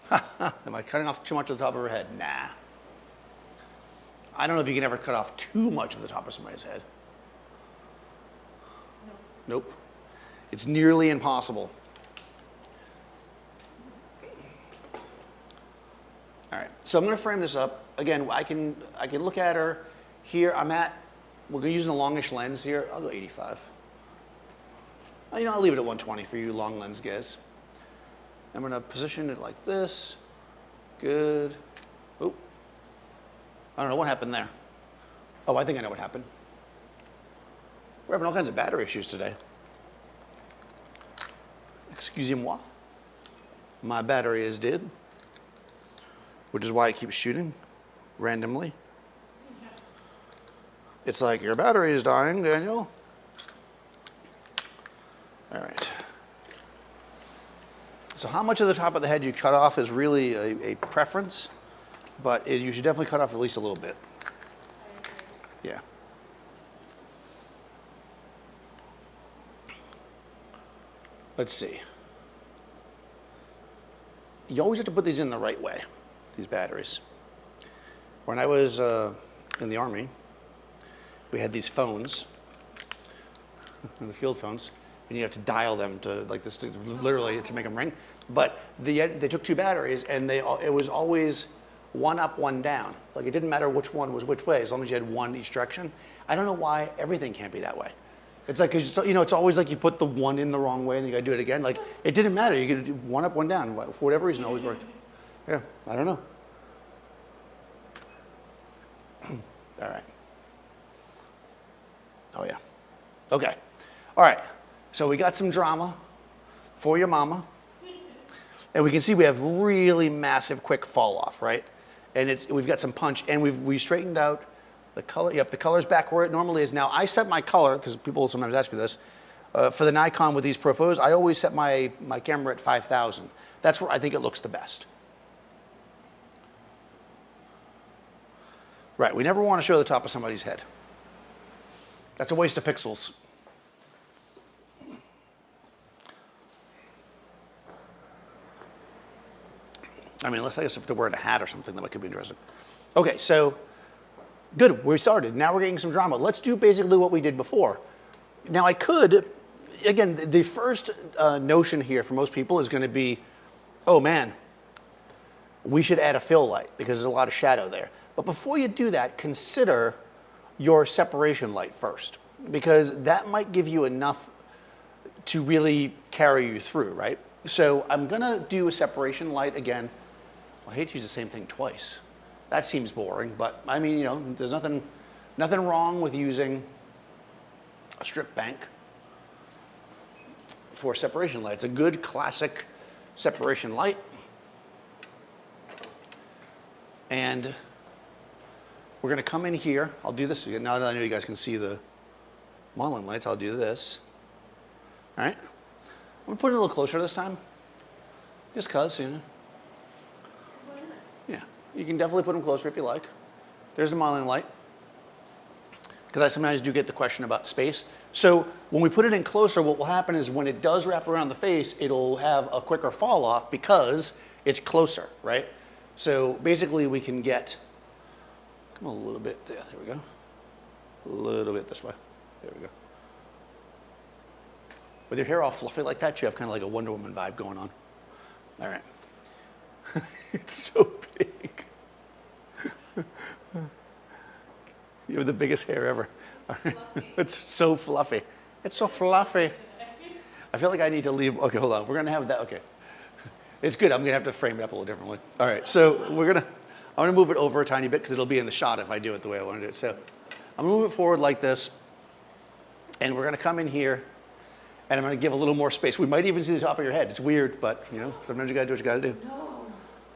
I cutting off too much of the top of her head? Nah. I don't know if you can ever cut off too much of the top of somebody's head. Nope. It's nearly impossible. All right, so I'm going to frame this up. Again, I can look at her here. We're using a longish lens here. I'll go 85. You know, I'll leave it at 120 for you long lens guys. I'm going to position it like this. Good. Oh, I don't know what happened there. Oh, I think I know what happened. We're having all kinds of battery issues today. Excusez-moi. My battery is dead, which is why I keep shooting randomly. It's like, your battery is dying, Daniel. All right. So how much of the top of the head you cut off is really a preference, but you should definitely cut off at least a little bit. Yeah. Let's see. You always have to put these in the right way, these batteries. When I was in the Army, we had these phones, the field phones, and you have to dial them to like this, literally to make them ring. But they took two batteries, and it was always one up, one down. Like it didn't matter which one was which way, as long as you had one each direction. I don't know why everything can't be that way. It's like, you know, it's always like you put the one in the wrong way and you gotta do it again. Like it didn't matter. You could do one up, one down. For whatever reason, it always worked. Yeah, I don't know. All right. Oh, yeah. Okay. All right. So we got some drama for your mama. And we can see we have really massive quick fall off, right? And we've got some punch, and we straightened out the color. Yep, the color's back where it normally is. Now, I set my color, because people sometimes ask me this, for the Nikon with these Pro photos, I always set my camera at 5,000. That's where I think it looks the best. Right, we never want to show the top of somebody's head. That's a waste of pixels. I mean, unless I guess if they're wearing a hat or something, that could be interesting. Okay, so good, we started. Now we're getting some drama. Let's do basically what we did before. Now I could, again, the first notion here for most people is going to be, oh man, we should add a fill light because there's a lot of shadow there. But before you do that, consider your separation light first, because that might give you enough to really carry you through, right? So I'm going to do a separation light again. I hate to use the same thing twice. That seems boring, but I mean, you know, there's nothing wrong with using a strip bank for separation light. It's a good classic separation light. And we're going to come in here. I'll do this again. Now that I know you guys can see the modeling lights, I'll do this. All right. I'm going to put it a little closer this time. Just because, you know. Yeah. You can definitely put them closer if you like. There's the modeling light. Because I sometimes do get the question about space. So when we put it in closer, what will happen is when it does wrap around the face, it'll have a quicker fall off because it's closer, right? So basically we can get, come a little bit there, there we go. A little bit this way, there we go. With your hair all fluffy like that, you have kind of like a Wonder Woman vibe going on. All right. It's so big. You have the biggest hair ever. It's so fluffy. It's so fluffy. I feel like I need to leave. Okay, hold on. We're going to have that. Okay. It's good. I'm going to have to frame it up a little differently. All right. So I'm going to move it over a tiny bit because it'll be in the shot if I do it the way I want to do it. So I'm going to move it forward like this. And we're going to come in here. And I'm going to give a little more space. We might even see the top of your head. It's weird, but you know, sometimes you got to do what you got to do. No.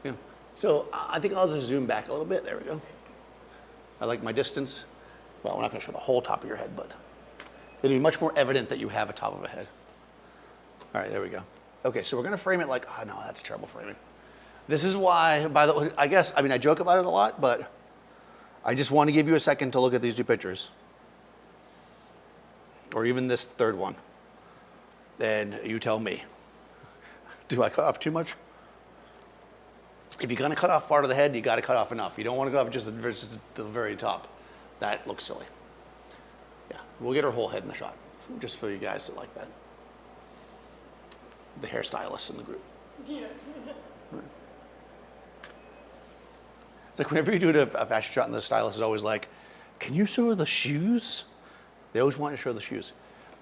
Yeah. So I think I'll just zoom back a little bit. There we go. I like my distance. Well, we're not going to show the whole top of your head, but it'll be much more evident that you have a top of a head. All right, there we go. Okay, so we're going to frame it like, oh no, that's terrible framing. This is why, by the way, I guess, I mean, I joke about it a lot, but I just want to give you a second to look at these two pictures. Or even this third one. And you tell me, do I cut off too much? If you're going to cut off part of the head, you got to cut off enough. You don't want to go off just the very top. That looks silly. Yeah, we'll get her whole head in the shot, just for you guys that like that. The hairstylists in the group. Yeah. It's like whenever you do a fashion shot and the stylist is always like, can you show the shoes? They always want to show the shoes.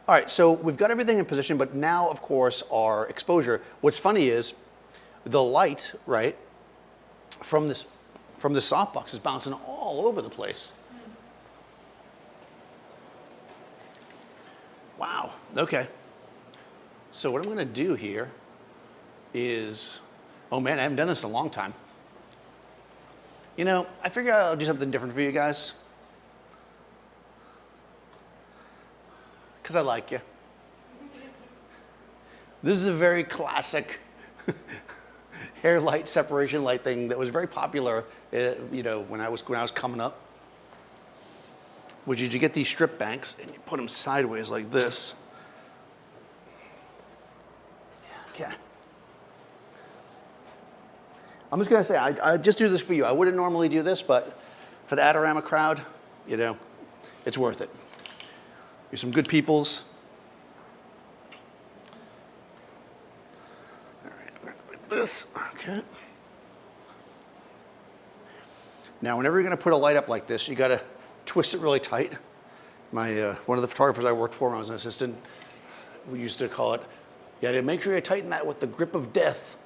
All right, so we've got everything in position, but now, of course, our exposure. What's funny is the light, right, from this softbox is bouncing all over the place. Wow, okay. So what I'm going to do here is, oh man, I haven't done this in a long time. You know, I figure I'll do something different for you guys. Because I like you. This is a very classic hair light, separation light thing that was very popular, you know, when I was coming up. Which is you get these strip banks and you put them sideways like this. Okay. I'm just gonna say, I just do this for you. I wouldn't normally do this, but for the Adorama crowd, you know, it's worth it. You're some good peoples. All right, we're gonna put this, okay. Now, whenever you're gonna put a light up like this, you gotta twist it really tight. One of the photographers I worked for when I was an assistant, we used to call it, you gotta make sure you tighten that with the grip of death.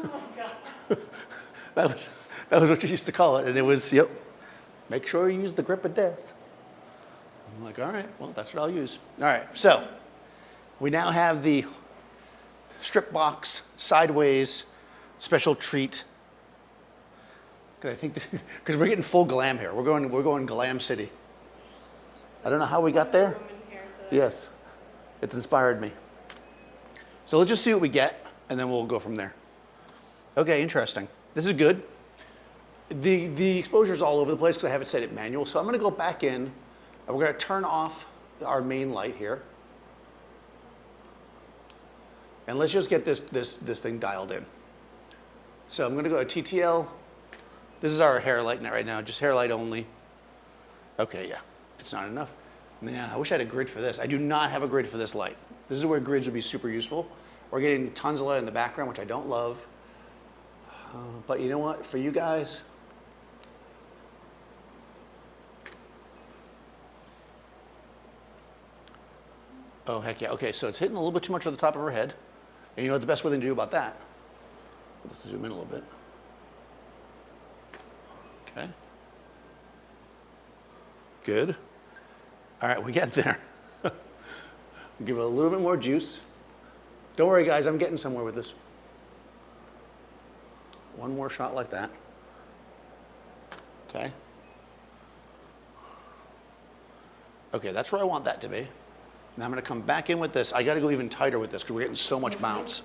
Oh my God. that was what you used to call it. And it was, yep, make sure you use the grip of death. I'm like, all right, well, that's what I'll use. All right, so we now have the strip box, sideways, special treat. I think because we're getting full glam here. We're going glam city. I don't know how we got there. Yes, it's inspired me. So let's just see what we get, and then we'll go from there. Okay, interesting. This is good. The exposure is all over the place because I haven't set it manual. So I'm going to go back in, and we're going to turn off our main light here. And let's just get this thing dialed in. So I'm going to go to TTL. This is our hair light right now, just hair light only. Okay, yeah, it's not enough. Man, I wish I had a grid for this. I do not have a grid for this light. This is where grids would be super useful. We're getting tons of light in the background, which I don't love. But you know what, for you guys, oh, heck yeah. Okay, so it's hitting a little bit too much on the top of her head. And you know what the best way to do about that? Let's zoom in a little bit. Okay. Good. All right, we're getting there. Give it a little bit more juice. Don't worry, guys, I'm getting somewhere with this. One more shot like that. Okay. Okay, that's where I want that to be. Now I'm going to come back in with this. I got to go even tighter with this because we're getting so much bounce.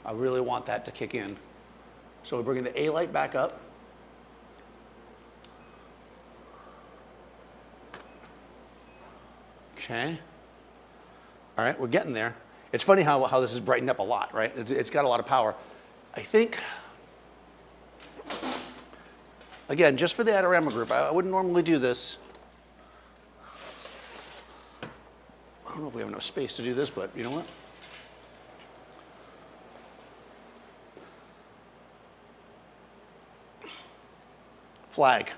I really want that to kick in. So we're bringing the A light back up. Okay. All right, we're getting there. It's funny how this is brightened up a lot, right? It's got a lot of power. I think, again, just for the Adorama group, I wouldn't normally do this. I don't know if we have enough space to do this, but you know what? Flag.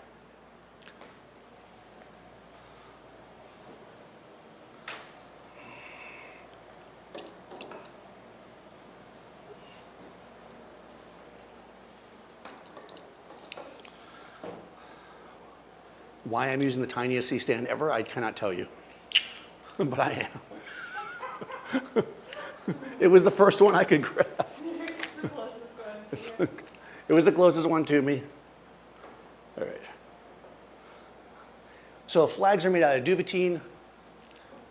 Why I'm using the tiniest C-stand ever, I cannot tell you. But I am. It was the first one I could grab. The closest one. It was the closest one to me. All right. So flags are made out of duvetine.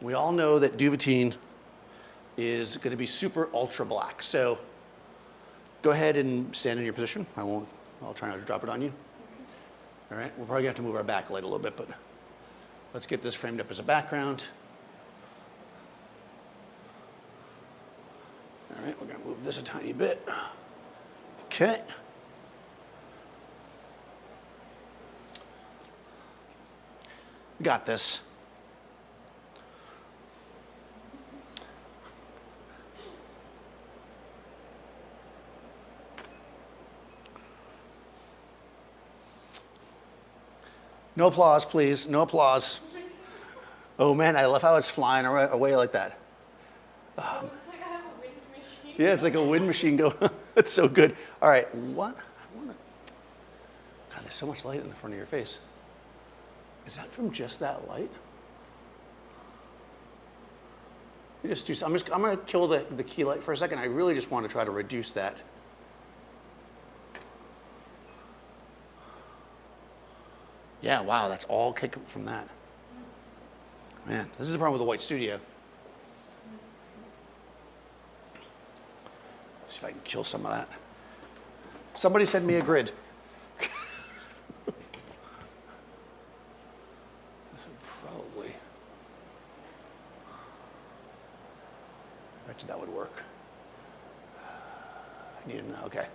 We all know that duvetine is going to be super ultra black. So go ahead and stand in your position. I'll try not to drop it on you. All right, we're probably going to have to move our backlight a little bit, but let's get this framed up as a background. All right, we're going to move this a tiny bit. Okay. Got this. No applause, please. No applause. Oh man, I love how it's flying away like that. It's like I have a wind machine. Yeah, it's like a wind machine going. It's so good. All right, what? God, there's so much light in the front of your face. Is that from just that light? You just do. I'm going to kill the key light for a second. I really just want to try to reduce that. Yeah, wow, that's all kicked from that. Man, this is the problem with the white studio. See if I can kill some of that. Somebody send me a grid. This would probably, I bet you that would work. I need to know, okay.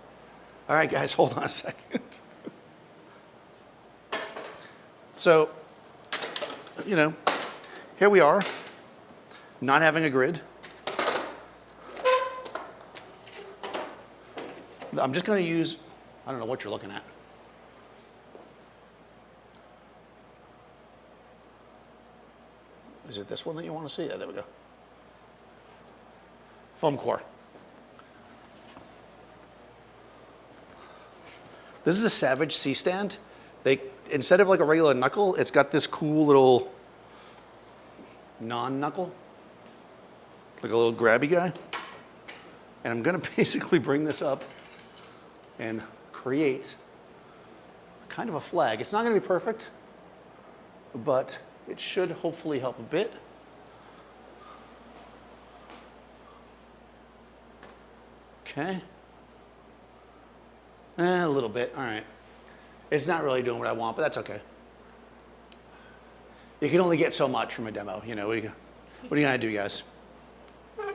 All right, guys, hold on a second. So, you know, here we are, not having a grid. I'm just going to use, I don't know what you're looking at. Is it this one that you want to see? Yeah, there we go. Foam core. This is a Savage C-stand. Instead of like a regular knuckle, it's got this cool little non-knuckle, like a little grabby guy. And I'm gonna basically bring this up and create kind of a flag. It's not gonna be perfect, but it should hopefully help a bit. Okay. A little bit, all right. It's not really doing what I want, but that's okay. You can only get so much from a demo, you know. What are you gonna do, guys? I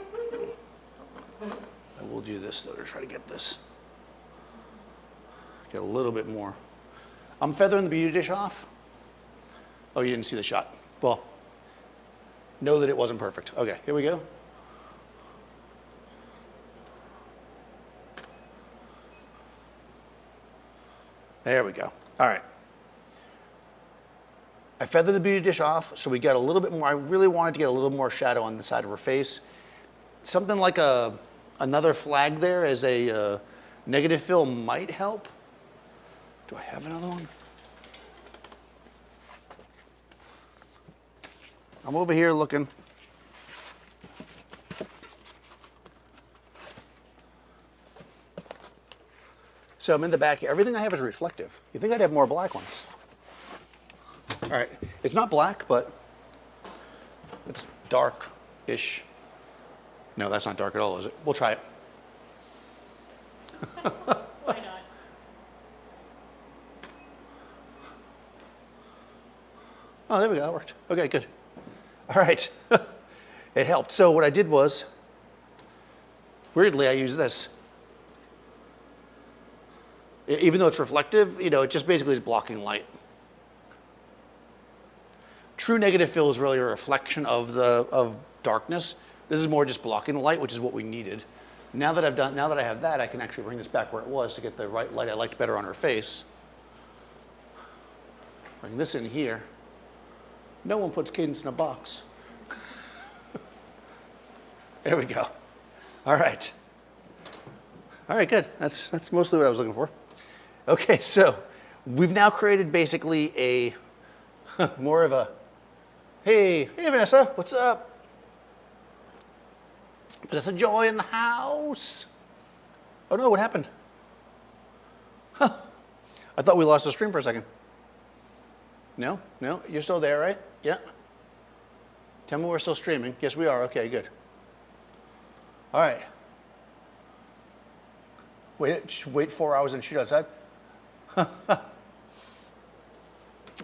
will do this though to try to get this. Get a little bit more. I'm feathering the beauty dish off. Oh, you didn't see the shot. Well, know that it wasn't perfect. Okay, here we go. There we go. All right. I feathered the beauty dish off, so we got a little bit more. I really wanted to get a little more shadow on the side of her face. Something like another flag there as a negative fill might help. Do I have another one? I'm over here looking. So I'm in the back here. Everything I have is reflective. You think I'd have more black ones? All right, it's not black, but it's dark-ish. No, that's not dark at all, is it? We'll try it. Why not? Oh, there we go, that worked. Okay, good. All right, it helped. So what I did was, weirdly, I used this. Even though it's reflective, you know, it just basically is blocking light. True negative fill is really a reflection of darkness. This is more just blocking the light, which is what we needed. Now that I have that, I can actually bring this back where it was to get the right light I liked better on her face. Bring this in here. No one puts Cadence in a box. There we go. All right. All right, good. That's mostly what I was looking for. Okay, so we've now created basically a more of a, hey Vanessa, what's up? Vanessa Joy in the house. Oh no, what happened? Huh. I thought we lost the stream for a second. No, you're still there, right? Yeah. Tell me we're still streaming. Yes, we are. Okay, good. All right. Wait 4 hours and shoot outside. All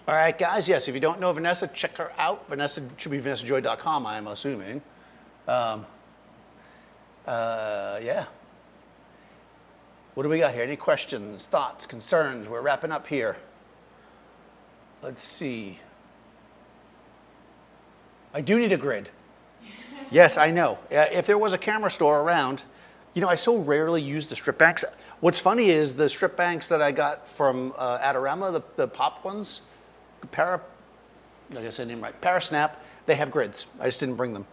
right, guys. Yes, if you don't know Vanessa, check her out. Vanessa should be vanessajoy.com, I am assuming. Yeah. What do we got here? Any questions, thoughts, concerns? We're wrapping up here. Let's see. I do need a grid. Yes, I know. If there was a camera store around, you know, I so rarely use the strip banks. What's funny is the strip banks that I got from Adorama, the pop ones, like I said the name right, Parasnap, they have grids. I just didn't bring them.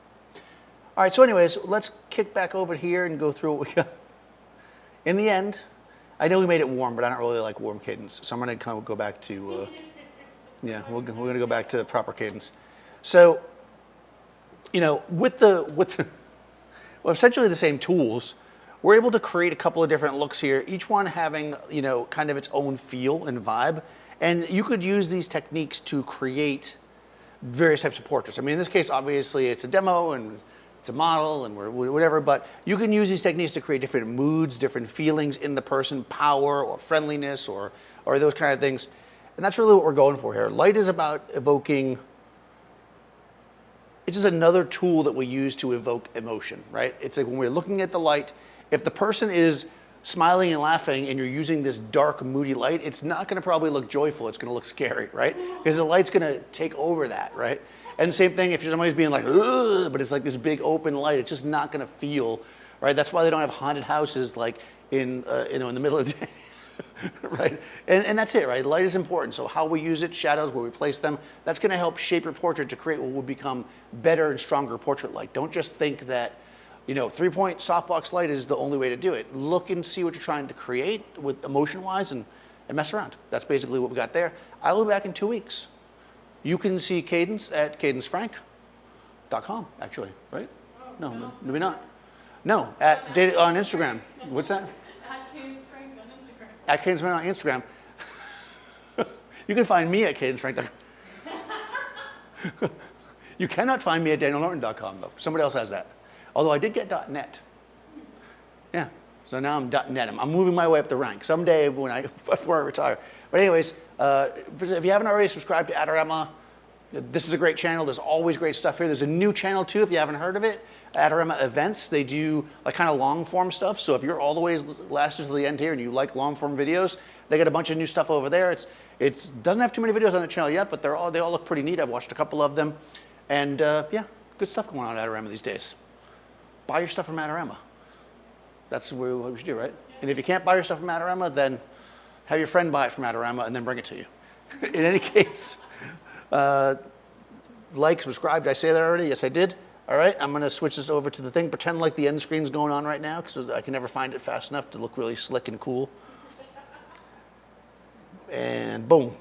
All right, so anyways, let's kick back over here and go through what we got. In the end, I know we made it warm, but I don't really like warm cadence. So I'm gonna kind of go back to, yeah, we're gonna go back to proper cadence. So, you know, with well, essentially the same tools, we're able to create a couple of different looks here, each one having, you know, kind of its own feel and vibe. And you could use these techniques to create various types of portraits. I mean, in this case, obviously it's a demo and it's a model and whatever, but you can use these techniques to create different moods, different feelings in the person, power or friendliness or those kind of things. And that's really what we're going for here. Light is about evoking, it's just another tool that we use to evoke emotion, right? It's like when we're looking at the light, if the person is smiling and laughing and you're using this dark, moody light, it's not gonna probably look joyful, it's gonna look scary, right? Because the light's gonna take over that, right? And same thing if somebody's being like, ugh, but it's like this big open light, it's just not gonna feel, right? That's why they don't have haunted houses like in the middle of the day. Right, and that's it, right? Light is important. So how we use it, shadows, where we place them, that's going to help shape your portrait to create what will become better and stronger portrait light. Don't just think that, you know, 3-point softbox light is the only way to do it. Look and see what you're trying to create with emotion-wise, and and mess around. That's basically what we got there. I'll be back in 2 weeks. You can see Cadence at cadencefrank.com, actually, right? Oh, No, maybe not. No, on Instagram. What's that? At Cadence Frank on Instagram. At Cadence Frank on Instagram. You can find me at cadencefrank.com. You cannot find me at danielnorton.com, though. Somebody else has that. Although I did get .net. Yeah, so now I'm .net. I'm moving my way up the rank. Someday before I retire. But anyways, if you haven't already subscribed to Adorama, this is a great channel. There's always great stuff here. There's a new channel too, if you haven't heard of it. Adorama Events. They do like kind of long form stuff. So if you're all the way last to the end here and you like long form videos, they got a bunch of new stuff over there. It doesn't have too many videos on the channel yet, but they all look pretty neat. I've watched a couple of them. And yeah, good stuff going on at Adorama these days. Buy your stuff from Adorama. That's what we should do, right? And if you can't buy your stuff from Adorama, then have your friend buy it from Adorama and then bring it to you. In any case, like, subscribe. Did I say that already? Yes, I did. All right, I'm going to switch this over to the thing. Pretend like the end screen's going on right now because I can never find it fast enough to look really slick and cool. And boom.